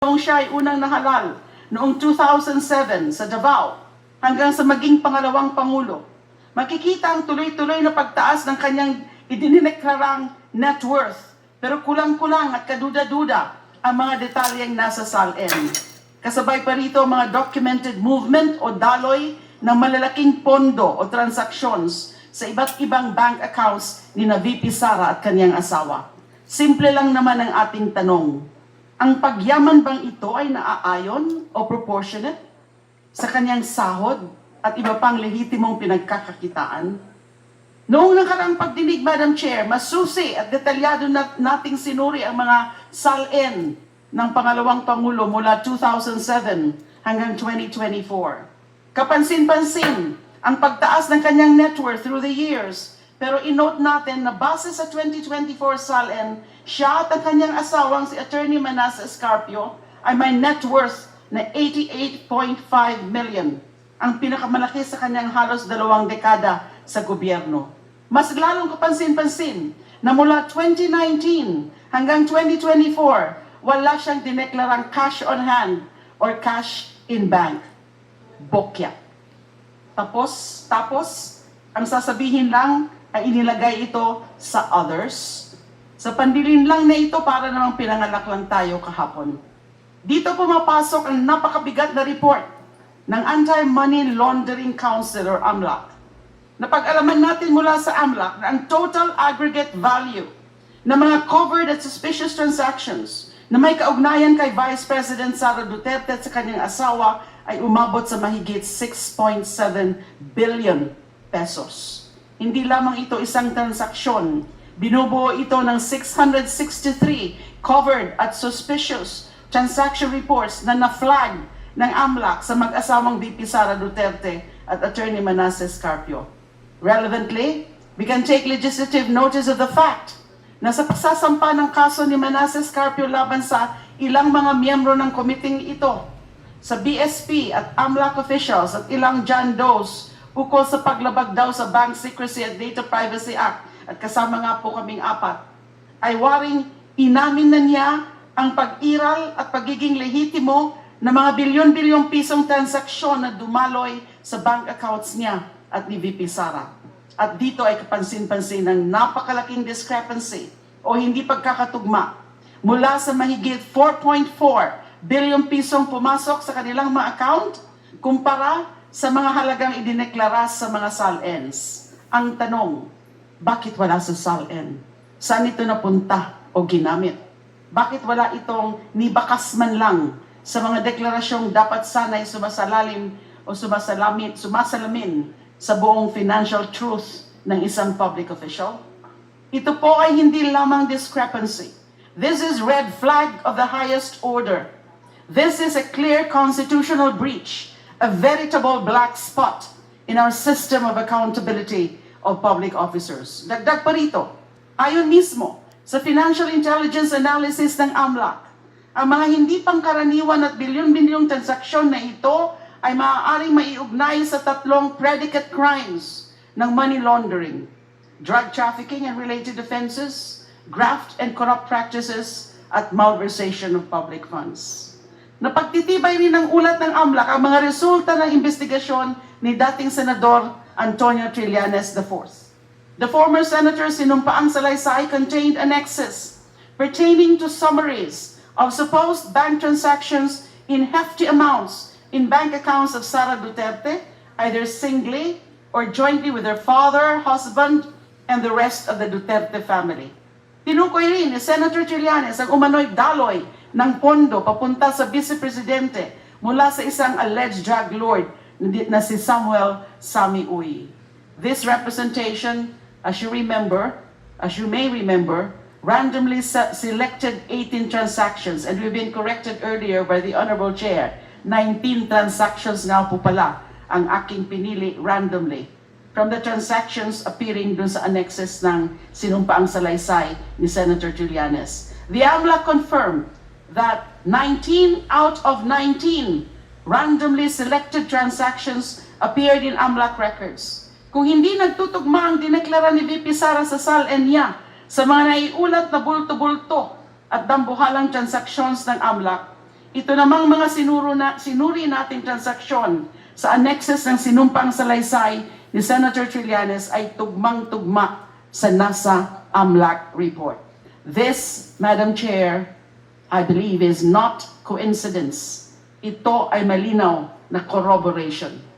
Noong siya ay unang nahalal noong 2007 sa Davao hanggang sa maging pangalawang Pangulo, makikita ang tuloy-tuloy na pagtaas ng kanyang idinideklarang net worth. Pero kulang-kulang at kaduda-duda ang mga detalyeng nasa SALN. Kasabay pa rito ang mga documented movement o daloy ng malalaking pondo o transactions sa iba't ibang bank accounts ni na VP Sara at kanyang asawa. Simple lang naman ang ating tanong. Ang pagyaman bang ito ay naaayon o proportionate sa kanyang sahod at iba pang lehitimong pinagkakakitaan? Noong nakaraang pagdinig, Madam Chair, masusi at detalyado nating sinuri ang mga SALN ng pangalawang Pangulo mula 2007 hanggang 2024. Kapansin-pansin ang pagtaas ng kanyang net worth through the years. Pero inote natin na base sa 2024 SALN, siya at ang kanyang asawang si Attorney Manasseh Escarpio ay may net worth na 88.5 million, ang pinakamalaki sa kanyang halos 2 dekada sa gobyerno. Mas lalong kapansin-pansin na mula 2019 hanggang 2024, wala siyang dineklarang cash on hand or cash in bank. Bokya. Tapos, ang sasabihin lang ay inilagay ito sa others. Sa pandilin lang na ito para namang pinanganak lang tayo kahapon. Dito pumapasok ang napakabigat na report ng Anti-Money Laundering Council or AMLAC. Napag-alaman natin mula sa AMLAC na ang total aggregate value ng mga covered at suspicious transactions na may kaugnayan kay Vice President Sara Duterte at sa kanyang asawa ay umabot sa mahigit 6.7 billion pesos. Hindi lamang ito isang transaksyon. Binubuo ito ng 663 covered at suspicious transaction reports na na-flag ng AMLAC sa mag-asawang VP Sara Duterte at Attorney Manasseh Escarpio. Relevantly, we can take legislative notice of the fact na sa pagsasampa ng kaso ni Manasseh Escarpio laban sa ilang mga miyembro ng committee ito, sa BSP at AMLAC officials at ilang John Does ukol sa paglabag daw sa Bank Secrecy and Data Privacy Act at kasama nga po kaming 4, ay waring inamin na niya ang pag-iral at pagiging lehitimo na mga bilyon-bilyong pisong transaksyon na dumaloy sa bank accounts niya at ni VP Sara. At dito ay kapansin-pansin ng napakalaking discrepancy o hindi pagkakatugma mula sa mahigit 4.4 bilyong pisong pumasok sa kanilang mga account kumpara sa mga halagang idineklara sa mga SALNs. Ang tanong, bakit wala sa SALN? Saan ito napunta o ginamit? Bakit wala itong nibakas man lang sa mga deklarasyong dapat sana'y sumasalamin sa buong financial truth ng isang public official? Ito po ay hindi lamang discrepancy. This is red flag of the highest order. This is a clear constitutional breach, a veritable black spot in our system of accountability of public officers. Dagdag pa rito, ayon mismo sa financial intelligence analysis ng AMLAC, ang mga hindi pangkaraniwan at bilyon-bilyong transaksyon na ito ay maaaring maiugnay sa 3 predicate crimes ng money laundering, drug trafficking and related offenses, graft and corrupt practices, at malversation of public funds. Napagtitibay rin ng ulat ng AMLAC ang mga resulta ng investigasyon ni dating Senador Antonio Trillanes IV. The former senator's sinumpaang salaysay contained annexes pertaining to summaries of supposed bank transactions in hefty amounts in bank accounts of Sara Duterte, either singly or jointly with her father, husband, and the rest of the Duterte family. Tinukoy rin ni Senator Trillanes ang umano'y daloy ng pondo papunta sa Vice Presidente mula sa isang alleged drug lord na si Samuel Sammy Uy. This representation, as you may remember, randomly selected 18 transactions, and we've been corrected earlier by the Honorable Chair. 19 transactions nga po pala ang aking pinili randomly from the transactions appearing dun sa annexes ng sinumpaang salaysay ni Senator Trillanes. The AMLAC confirmed that 19 out of 19 randomly selected transactions appeared in AMLAC records. Kung hindi nagtutugma ang dineklara ni VP Sara sa SALN niya sa mga naiulat na bulto-bulto at dambuhalang transactions ng AMLAC, Ito namang mga sinuri nating transaksyon sa annexes ng sinumpang salaysay ni Senator Trillanes ay tugmang-tugma sa nasa AMLAC report. This, Madam Chair, I believe is not coincidence. Ito ay malinaw na corroboration.